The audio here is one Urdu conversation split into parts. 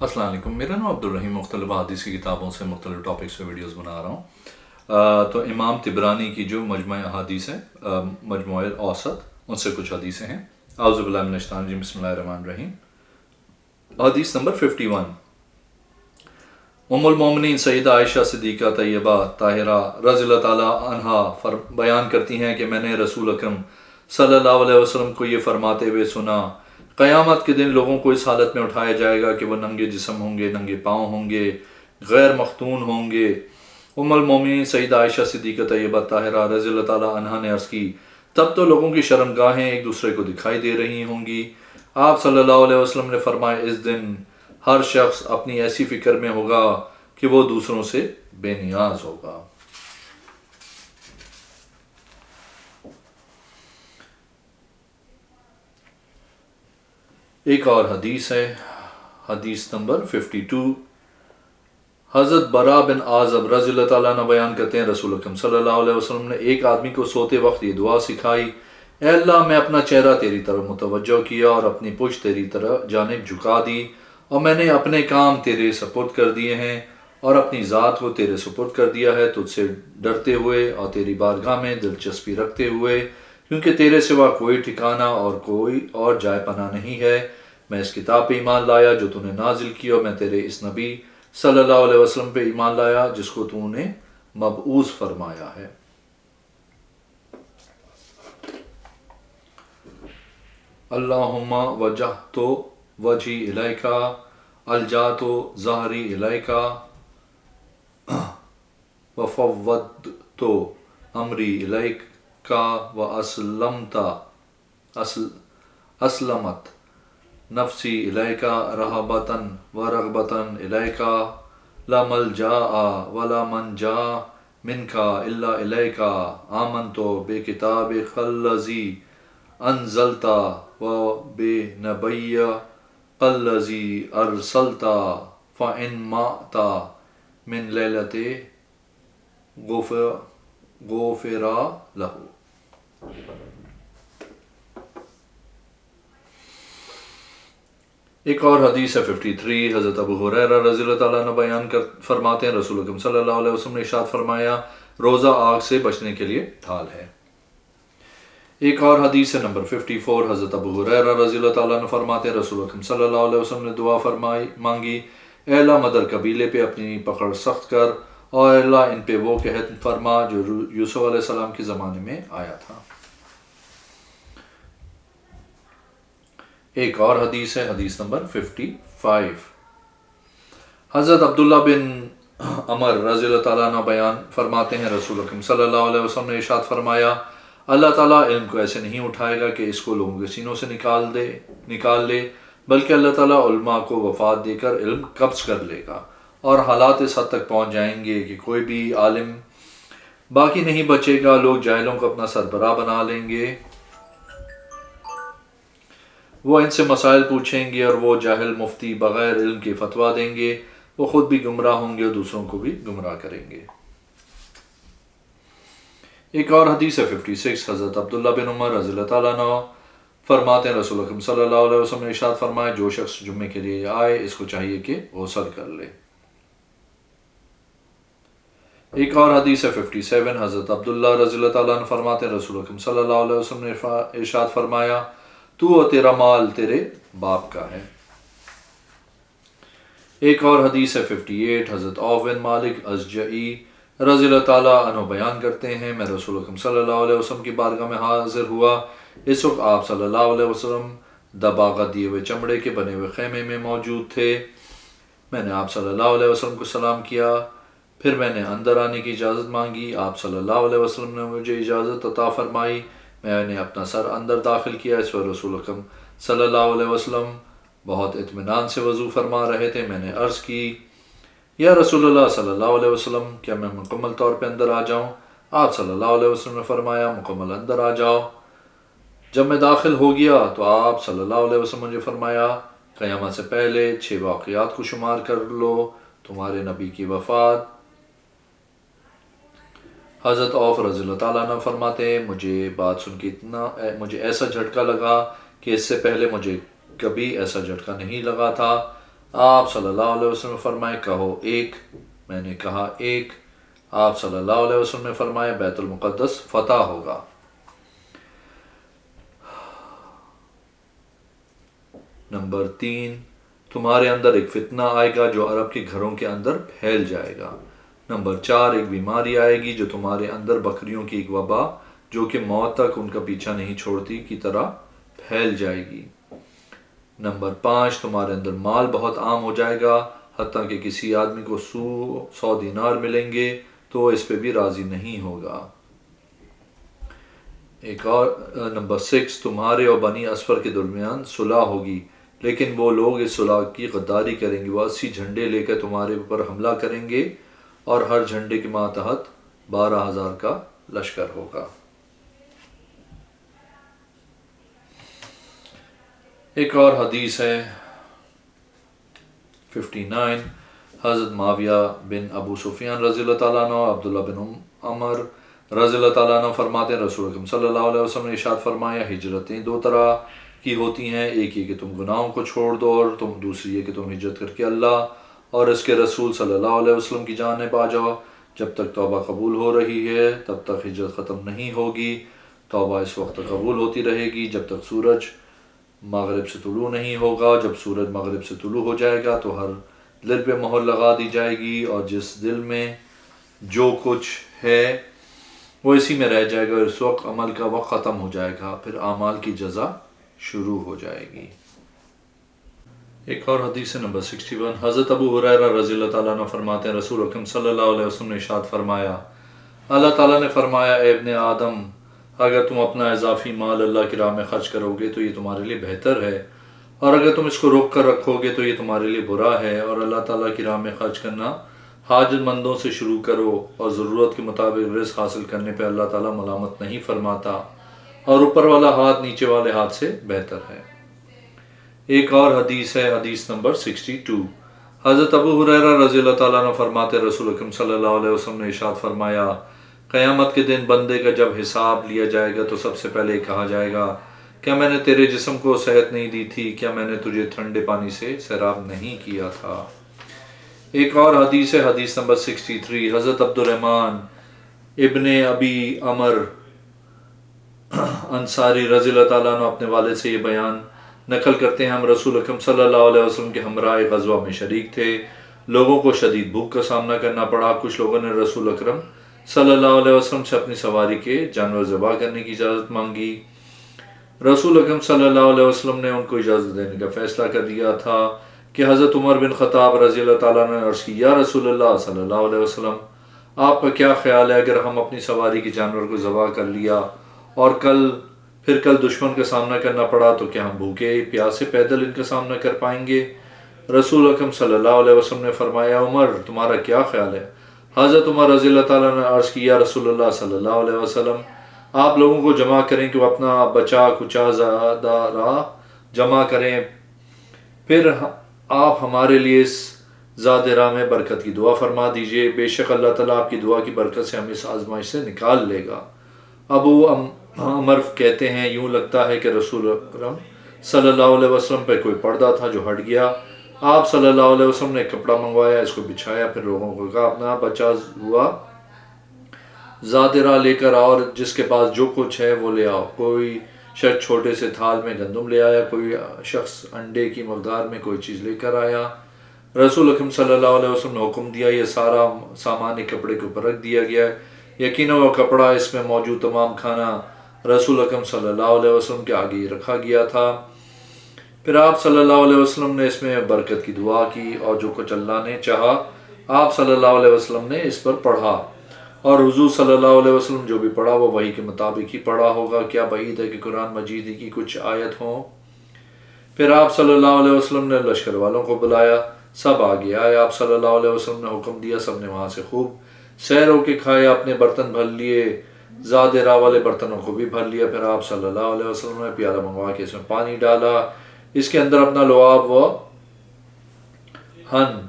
السلام علیکم، میرا نام عبدالرحیم، مختلف حدیث کی کتابوں سے مختلف ٹاپکس پہ ویڈیوز بنا رہا ہوں۔ تو امام طبرانی کی جو مجموعہ احادیث ہے، مجموعہ اوسط، ان سے کچھ حدیثیں ہیں۔ اعوذ باللہ من الشیطان الرجیم، بسم اللہ الرحمن الرحیم۔ حدیث نمبر 51، ام المومنین سیدہ عائشہ صدیقہ طیبہ طاہرہ رضی اللہ تعالیٰ عنہا بیان کرتی ہیں کہ میں نے رسول اکرم صلی اللہ علیہ وسلم کو یہ فرماتے ہوئے سنا، قیامت کے دن لوگوں کو اس حالت میں اٹھایا جائے گا کہ وہ ننگے جسم ہوں گے، ننگے پاؤں ہوں گے، غیر مختون ہوں گے۔ ام المومنین سیدہ عائشہ صدیقہ طیبہ طاہرہ رضی اللہ تعالیٰ عنہا نے عرض کی، تب تو لوگوں کی شرمگاہیں ایک دوسرے کو دکھائی دے رہی ہوں گی۔ آپ صلی اللہ علیہ وسلم نے فرمایا، اس دن ہر شخص اپنی ایسی فکر میں ہوگا کہ وہ دوسروں سے بے نیاز ہوگا۔ ایک اور حدیث ہے، حدیث نمبر 52۔ حضرت برا بن عازب رضی اللہ تعالیٰ عنہ بیان کرتے ہیں، رسول اکرم صلی اللہ علیہ وسلم نے ایک آدمی کو سوتے وقت یہ دعا سکھائی، اے اللہ، میں اپنا چہرہ تیری طرف متوجہ کیا اور اپنی پشت تیری طرف جانب جھکا دی، اور میں نے اپنے کام تیرے سپرد کر دیے ہیں اور اپنی ذات کو تیرے سپرد کر دیا ہے، تجھ سے ڈرتے ہوئے اور تیری بارگاہ میں دلچسپی رکھتے ہوئے، کیونکہ تیرے سوا کوئی ٹھکانہ اور کوئی اور جائے پناہ نہیں ہے۔ میں اس کتاب پہ ایمان لایا جو تو نے نازل کی، اور میں تیرے اس نبی صلی اللہ علیہ وسلم پہ ایمان لایا جس کو تو نے مبعوث فرمایا ہے۔ اللہم وجہت وجہی الیکا، الجات ظہری الیکا، وفوضت امری الیکا، اسلمت نفسی الیکا رہبتاً ورغبتاً الیکا، لا ملجا ولا منجا منکا الا الیکا، آمنت بکتابک الذی انزلت وبنبیک الذی ارسلت، فإن مات من لیلۃ غفر لہ۔ ایک اور حدیث ہے 53۔ حضرت ابو ہریرہ رضی اللہ تعالیٰ عنہ بیان فرماتے ہیں، رسول اکرم صلی اللہ علیہ وسلم نے ارشاد فرمایا، روزہ آگ سے بچنے کے لیے ڈھال ہے۔ ایک اور حدیث ہے نمبر 54۔ حضرت ابو ہریرہ رضی اللہ تعالیٰ عنہ فرماتے ہیں، رسول اکرم صلی اللہ علیہ وسلم نے دعا مانگی، اے اللہ، مدر قبیلے پہ اپنی پکڑ سخت کر، اور اے اللہ، ان پہ وہ قحط فرما جو یوسف علیہ السلام کے زمانے میں آیا تھا۔ ایک اور حدیث ہے، حدیث نمبر 55۔ حضرت عبداللہ بن عمر رضی اللہ تعالیٰ عنہ بیان فرماتے ہیں، رسول اکرم صلی اللہ علیہ وسلم نے ارشاد فرمایا، اللہ تعالیٰ علم کو ایسے نہیں اٹھائے گا کہ اس کو لوگوں کے سینوں سے نکال لے، بلکہ اللہ تعالیٰ علماء کو وفات دے کر علم قبض کر لے گا، اور حالات اس حد تک پہنچ جائیں گے کہ کوئی بھی عالم باقی نہیں بچے گا، لوگ جاہلوں کو اپنا سربراہ بنا لیں گے، وہ ان سے مسائل پوچھیں گے اور وہ جاہل مفتی بغیر علم کے فتویٰ دیں گے، وہ خود بھی گمراہ ہوں گے اور دوسروں کو بھی گمراہ کریں گے۔ ایک اور حدیث ہے 56۔ حضرت عبداللہ بن عمر رضی اللہ تعالیٰ عنہ فرماتے ہیں، رسول اکرم صلی اللہ علیہ وسلم نے ارشاد فرمایا، جو شخص جمعے کے لیے آئے اس کو چاہیے کہ غسل کر لے۔ ایک اور حدیث ہے 57۔ حضرت عبداللہ رضی اللہ تعالیٰ عنہ فرماتے ہیں، رسول اکرم صلی اللہ علیہ وسلم نے ارشاد فرمایا، تو اور تیرا مال تیرے باپ کا ہے۔ ایک اور حدیث ہے 58۔ حضرت عوف بن مالک اشجعی رضی اللہ تعالیٰ عنہ بیان کرتے ہیں، میں رسول اکرم صلی اللہ علیہ وسلم کی بارگاہ میں حاضر ہوا، اس وقت آپ صلی اللہ علیہ وسلم دباغت دیے ہوئے چمڑے کے بنے ہوئے خیمے میں موجود تھے۔ میں نے آپ صلی اللہ علیہ وسلم کو سلام کیا، پھر میں نے اندر آنے کی اجازت مانگی، آپ صلی اللہ علیہ وسلم نے مجھے اجازت عطا فرمائی، میں نے اپنا سر اندر داخل کیا، اس پر رسول اکرم صلی اللہ علیہ وسلم بہت اطمینان سے وضو فرما رہے تھے۔ میں نے عرض کی، یا رسول اللہ صلی اللہ علیہ وسلم، کیا میں مکمل طور پہ اندر آ جاؤں؟ آپ صلی اللہ علیہ وسلم نے فرمایا، مکمل اندر آ جاؤ۔ جب میں داخل ہو گیا تو آپ صلی اللہ علیہ وسلم مجھے فرمایا، قیامت سے پہلے 6 واقعات کو شمار کر لو، تمہارے نبی کی وفات۔ حضرت عوف رضی اللہ تعالیٰ عنہ فرماتے ہیں، مجھے بات سن کے مجھے ایسا جھٹکا لگا کہ اس سے پہلے مجھے کبھی ایسا جھٹکا نہیں لگا تھا۔ آپ صلی اللہ علیہ وسلم نے فرمائے کہو ایک، میں نے کہا ایک۔ آپ صلی اللہ علیہ وسلم نے فرمایا بیت المقدس فتح ہوگا۔ نمبر 3، تمہارے اندر ایک فتنہ آئے گا جو عرب کے گھروں کے اندر پھیل جائے گا۔ نمبر 4، ایک بیماری آئے گی جو تمہارے اندر بکریوں کی ایک وبا جو کہ موت تک ان کا پیچھا نہیں چھوڑتی کی طرح پھیل جائے گی۔ نمبر 5، تمہارے اندر مال بہت عام ہو جائے گا، حتیٰ کہ کسی آدمی کو 100 دینار ملیں گے تو وہ اس پہ بھی راضی نہیں ہوگا۔ ایک اور نمبر 6، تمہارے اور بنی اسفر کے درمیان صلح ہوگی، لیکن وہ لوگ اس صلح کی غداری کریں گے۔ وہ 80 جھنڈے لے کر تمہارے اوپر حملہ کریں گے اور ہر جھنڈے کے ماتحت 12,000 کا لشکر ہوگا۔ ایک اور حدیث ہے 59، حضرت معاویہ بن ابو سفیان رضی اللہ تعالیٰ عنہ، عبداللہ بن عمر رضی اللہ تعالیٰ عنہ فرماتے ہیں رسول اکرم صلی اللہ علیہ وسلم نے ارشاد فرمایا ہجرتیں 2 طرح کی ہوتی ہیں، ایک یہ کہ تم گناہوں کو چھوڑ دو، اور دوسری یہ کہ تم ہجرت کر کے اللہ اور اس کے رسول صلی اللہ علیہ وسلم کی جانب آ جاؤ۔ جب تک توبہ قبول ہو رہی ہے تب تک ہجرت ختم نہیں ہوگی۔ توبہ اس وقت تک قبول ہوتی رہے گی جب تک سورج مغرب سے طلوع نہیں ہوگا۔ جب سورج مغرب سے طلوع ہو جائے گا تو ہر دل پہ مہر لگا دی جائے گی، اور جس دل میں جو کچھ ہے وہ اسی میں رہ جائے گا، اور اس وقت عمل کا وقت ختم ہو جائے گا، پھر اعمال کی جزا شروع ہو جائے گی۔ ایک اور حدیث نمبر 61، حضرت ابو ہریرہ رضی اللہ تعالیٰ عنہ فرماتے ہیں رسول اکرم صلی اللہ علیہ وسلم نے ارشاد فرمایا اللہ تعالیٰ نے فرمایا اے ابن آدم، اگر تم اپنا اضافی مال اللہ کی راہ میں خرچ کرو گے تو یہ تمہارے لیے بہتر ہے، اور اگر تم اس کو روک کر رکھو گے تو یہ تمہارے لیے برا ہے۔ اور اللہ تعالیٰ کی راہ میں خرچ کرنا حاجت مندوں سے شروع کرو، اور ضرورت کے مطابق رزق حاصل کرنے پہ اللہ تعالیٰ ملامت نہیں فرماتا، اور اوپر والا ہاتھ نیچے والے ہاتھ سے بہتر ہے۔ ایک اور حدیث ہے حدیث نمبر 62، حضرت ابو ہریرہ رضی اللہ تعالیٰ عنہ فرماتے رسول اکرم صلی اللہ علیہ وسلم نے ارشاد فرمایا قیامت کے دن بندے کا جب حساب لیا جائے گا تو سب سے پہلے کہا جائے گا کیا میں نے تیرے جسم کو صحت نہیں دی تھی، کیا میں نے تجھے ٹھنڈے پانی سے سیراب نہیں کیا تھا۔ ایک اور حدیث ہے حدیث نمبر 63، حضرت عبد الرحمن ابن ابی عمر انصاری رضی اللہ تعالیٰ عنہ اپنے والد سے یہ بیان نقل کرتے ہیں ہم رسول اکرم صلی اللہ علیہ وسلم کے ہمراہ غزوہ میں شریک تھے، لوگوں کو شدید بھوک کا سامنا کرنا پڑا، کچھ لوگوں نے رسول اکرم صلی اللہ علیہ وسلم سے اپنی سواری کے جانور ذبح کرنے کی اجازت مانگی۔ رسول اکرم صلی اللہ علیہ وسلم نے ان کو اجازت دینے کا فیصلہ کر دیا تھا کہ حضرت عمر بن خطاب رضی اللہ تعالیٰ نے عرض کی یا رسول اللہ صلی اللہ علیہ وسلم، آپ کا کیا خیال ہے اگر ہم اپنی سواری کے جانور کو ذبح کر لیا اور پھر کل دشمن کا سامنا کرنا پڑا تو کیا ہم بھوکے پیاسے پیدل ان کا سامنا کر پائیں گے؟ رسول اکرم صلی اللہ علیہ وسلم نے فرمایا عمر تمہارا کیا خیال ہے؟ حضرت عمر رضی اللہ تعالیٰ نے عرض کی یا رسول اللہ صلی اللہ علیہ وسلم، آپ لوگوں کو جمع کریں کہ وہ اپنا بچا کچا زیادہ راہ جمع کریں، پھر آپ ہمارے لیے اس زاد راہ میں برکت کی دعا فرما دیجئے، بے شک اللہ تعالیٰ آپ کی دعا کی برکت سے ہمیں اس آزمائش سے نکال لے گا۔ ابو عمر کہتے ہیں یوں لگتا ہے کہ رسول اکرم صلی اللہ علیہ وسلم پہ کوئی پردہ تھا جو ہٹ گیا، آپ صلی اللہ علیہ وسلم نے ایک کپڑا منگوایا، اس کو بچھایا، پھر لوگوں کو کہا اپنا بچا ہوا زاد راہ لے کر آؤ اور جس کے پاس جو کچھ ہے وہ لے آؤ۔ کوئی شخص چھوٹے سے تھال میں گندم لے آیا، کوئی شخص انڈے کی مقدار میں کوئی چیز لے کر آیا۔ رسول اکرم صلی اللہ علیہ وسلم نے حکم دیا یہ سارا سامان ایک کپڑے کے اوپر رکھ دیا گیا، یقیناً وہ کپڑا اس میں موجود تمام کھانا رسول اکرم صلی اللہ علیہ وسلم کے آگے رکھا گیا تھا۔ پھر آپ صلی اللہ علیہ وسلم نے اس میں برکت کی دعا کی، اور جو کچھ اللہ نے چاہا آپ صلی اللہ علیہ وسلم نے اس پر پڑھا، اور حضور صلی اللہ علیہ وسلم جو بھی پڑھا وہ وحی کے مطابق ہی پڑھا ہوگا۔ کیا بعید ہے کہ قرآن مجید کی کچھ آیت ہوں۔ پھر آپ صلی اللہ علیہ وسلم نے لشکر والوں کو بلایا، سب آگے آئے، آپ صلی اللہ علیہ وسلم نے حکم دیا، سب نے وہاں سے خوب سیر ہو کے کھایا، اپنے برتن بھر لیے، زاد راہ والے برتنوں کو بھی بھر لیا۔ پھر آپ صلی اللہ علیہ وسلم نے پیالہ منگوا کے اس میں پانی ڈالا، اس کے اندر اپنا لعاب و ہن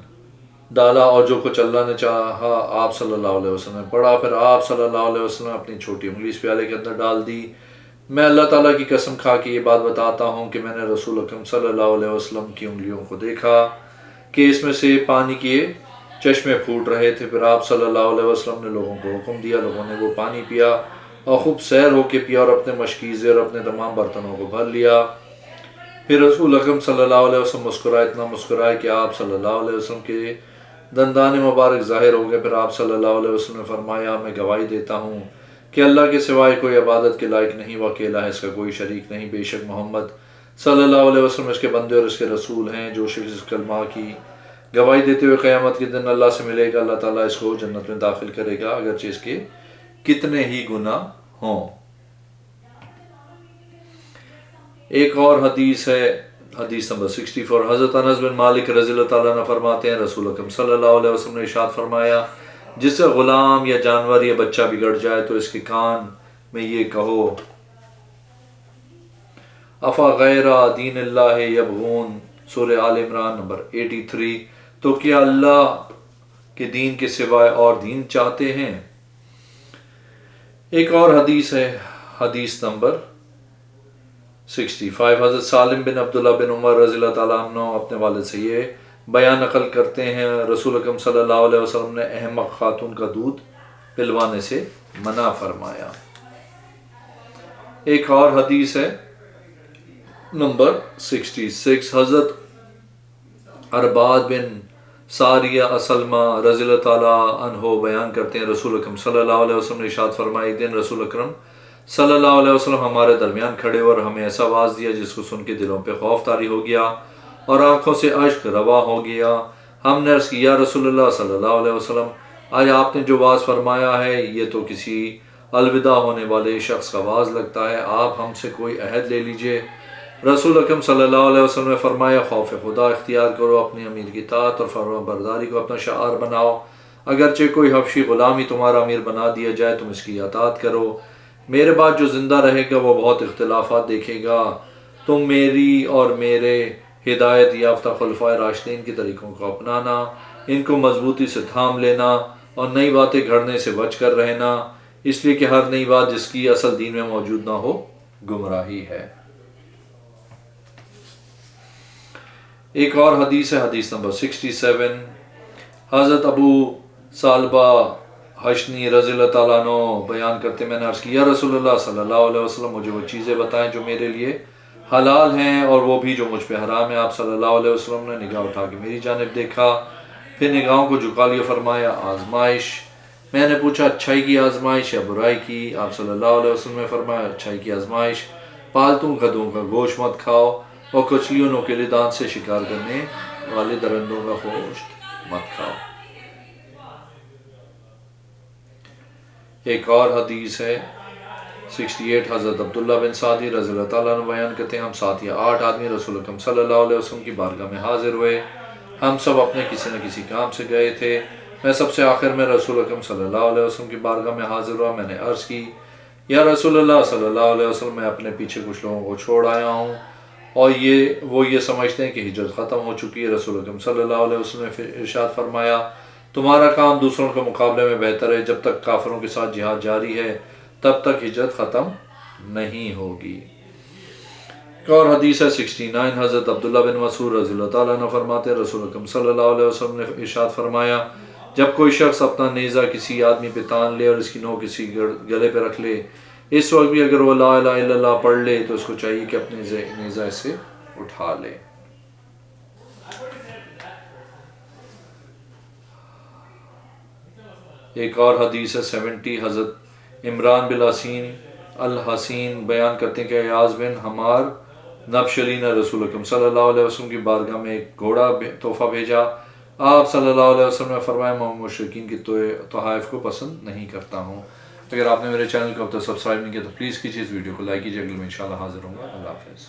ڈالا، اور جو کچھ اللہ نے چاہا آپ صلی اللہ علیہ وسلم نے پڑھا۔ پھر آپ صلی اللہ علیہ وسلم نے اپنی چھوٹی انگلی اس پیالے کے اندر ڈال دی۔ میں اللہ تعالیٰ کی قسم کھا کے یہ بات بتاتا ہوں کہ میں نے رسول اکرم صلی اللہ علیہ وسلم کی انگلیوں کو دیکھا کہ اس میں سے پانی کے چشمے پھوٹ رہے تھے۔ پھر آپ صلی اللہ علیہ وسلم نے لوگوں کو حکم دیا، لوگوں نے وہ پانی پیا اور خوب سیر ہو کے پیا اور اپنے مشکیزے اور اپنے تمام برتنوں کو بھر لیا۔ پھر رسول اکرم صلی اللہ علیہ وسلم مسکرائے، اتنا مسکرائے کہ آپ صلی اللہ علیہ وسلم کے دندان مبارک ظاہر ہو گئے۔ پھر آپ صلی اللہ علیہ وسلم نے فرمایا، میں گواہی دیتا ہوں کہ اللہ کے سوائے کوئی عبادت کے لائق نہیں، وہ اکیلا ہے، اس کا کوئی شریک نہیں، بے شک محمد صلی اللہ علیہ وسلم اس کے بندے اور اس کے رسول ہیں۔ جو شخص اس کلمہ کی گواہی دیتے ہوئے قیامت کے دن اللہ سے ملے گا، اللہ تعالیٰ اس کو جنت میں داخل کرے گا، اگرچہ اس کے کتنے ہی گناہ ہوں۔ ایک اور حدیث ہے، حدیث نمبر 64۔ حضرت انس بن مالک رضی اللہ تعالیٰ عنہ فرماتے ہیں، رسول اکرم صلی اللہ علیہ وسلم نے ارشاد فرمایا، جس سے غلام یا جانور یا بچہ بگڑ جائے تو اس کے کان میں یہ کہو، افا غیر دین اللہ یبغون، سورہ آل عمران نمبر 83۔ تو کیا اللہ کے دین کے سوائے اور دین چاہتے ہیں؟ ایک اور حدیث ہے، حدیث نمبر 65۔ حضرت سالم بن عبداللہ بن عمر رضی اللہ تعالیٰ عنہ اپنے والد سے یہ بیان نقل کرتے ہیں، رسول اکرم صلی اللہ علیہ وسلم نے احمق خاتون کا دودھ پلوانے سے منع فرمایا۔ ایک اور حدیث ہے نمبر 66۔ حضرت ارباد بن ساریہ اسلمہ رضی اللہ تعالیٰ عنہ بیان کرتے ہیں، رسول اکرم صلی اللہ علیہ وسلم نے ارشاد فرمایا، ایک دن رسول اکرم صلی اللہ علیہ وسلم ہمارے درمیان کھڑے اور ہمیں ایسا آواز دیا جس کو سن کے دلوں پہ خوف طاری ہو گیا اور آنکھوں سے اشک روا ہو گیا۔ ہم نے عرض کیا، یا رسول اللہ صلی اللہ علیہ وسلم، آج آپ نے جو واز فرمایا ہے یہ تو کسی الوداع ہونے والے شخص کا واز لگتا ہے، آپ ہم سے کوئی عہد لے لیجئے۔ رسول اکرم صلی اللہ علیہ وسلم نے فرمایا، خوف خدا اختیار کرو، اپنے امیر کی اطاعت اور فرما برداری کو اپنا شعار بناؤ، اگرچہ کوئی حبشی غلام ہی تمہارا امیر بنا دیا جائے تم اس کی اطاعت کرو۔ میرے بعد جو زندہ رہے گا وہ بہت اختلافات دیکھے گا، تم میری اور میرے ہدایت یافتہ خلفائے راشدین کے طریقوں کو اپنانا، ان کو مضبوطی سے تھام لینا اور نئی باتیں گھڑنے سے بچ کر رہنا، اس لیے کہ ہر نئی بات جس کی اصل دین میں موجود نہ ہو گمراہی ہے۔ ایک اور حدیث ہے، حدیث نمبر 67۔ حضرت ابو ثعلبہ حشنی رضی اللہ تعالیٰ عنہ بیان کرتے، میں نے عرض کیا، رسول اللہ صلی اللہ علیہ وسلم مجھے وہ چیزیں بتائیں جو میرے لیے حلال ہیں اور وہ بھی جو مجھ پہ حرام ہے۔ آپ صلی اللہ علیہ وسلم نے نگاہ اٹھا کے میری جانب دیکھا، پھر نگاہوں کو جھکا لیا، فرمایا، آزمائش۔ میں نے پوچھا، اچھائی کی آزمائش یا برائی کی؟ آپ صلی اللہ علیہ وسلم نے فرمایا، اچھائی کی آزمائش، پالتو گدھوں کا گوشت مت کھاؤ اور کچلیوں نوکیلے دانت سے شکار کرنے والے درندوں کا گوشت مت کھاؤ۔ ایک اور حدیث ہے 68۔ حضرت عبداللہ بن سعدی رضی اللہ تعالیٰ عنہ بیان کرتے ہیں، ہم 7 یا 8 آدمی رسول اکرم صلی اللہ علیہ وسلم کی بارگاہ میں حاضر ہوئے، ہم سب اپنے کسی نہ کسی کام سے گئے تھے، میں سب سے آخر میں رسول اکرم صلی اللہ علیہ وسلم کی بارگاہ میں حاضر ہوا۔ میں نے عرض کی، یا رسول اللہ صلی اللہ علیہ وسلم، میں اپنے پیچھے کچھ لوگوں کو چھوڑ آیا ہوں اور وہ یہ سمجھتے ہیں کہ ہجرت ختم ہو چکی ہے۔ رسول اکرم صلی اللہ علیہ وسلم نے ارشاد فرمایا، تمہارا کام دوسروں کے مقابلے میں بہتر ہے، جب تک کافروں کے ساتھ جہاد جاری ہے تب تک ہجرت ختم نہیں ہوگی۔ ایک اور حدیث ہے 69۔ حضرت عبداللہ بن مسعود رضی اللہ تعالیٰ عنہ فرماتے ہیں، رسول اکرم صلی اللہ علیہ وسلم نے ارشاد فرمایا، جب کوئی شخص اپنا نیزہ کسی آدمی پہ تان لے اور اس کی نوک کسی گلے پہ رکھ لے، اس وقت بھی اگر وہ لا الہ الا اللہ پڑھ لے تو اس کو چاہیے کہ اپنے نیزہ اس سے اٹھا لے۔ ایک اور حدیث ہے 70۔ حضرت عمران بن الحسین بیان کرتے ہیں کہ ایاز بن حمار نبشلی نے رسول اکرم صلی اللہ علیہ وسلم کی بارگاہ میں ایک گھوڑا تحفہ بھیجا۔ آپ صلی اللہ علیہ وسلم نے فرمایا، میں مشرکین کی تحائف کو پسند نہیں کرتا ہوں۔ اگر آپ نے میرے چینل کو اب تک سبسکرائب نہیں کیا تو پلیز کیجیے، اس ویڈیو کو لائک کیجیے، اگلے میں انشاءاللہ حاضر ہوں گا۔ اللہ حافظ۔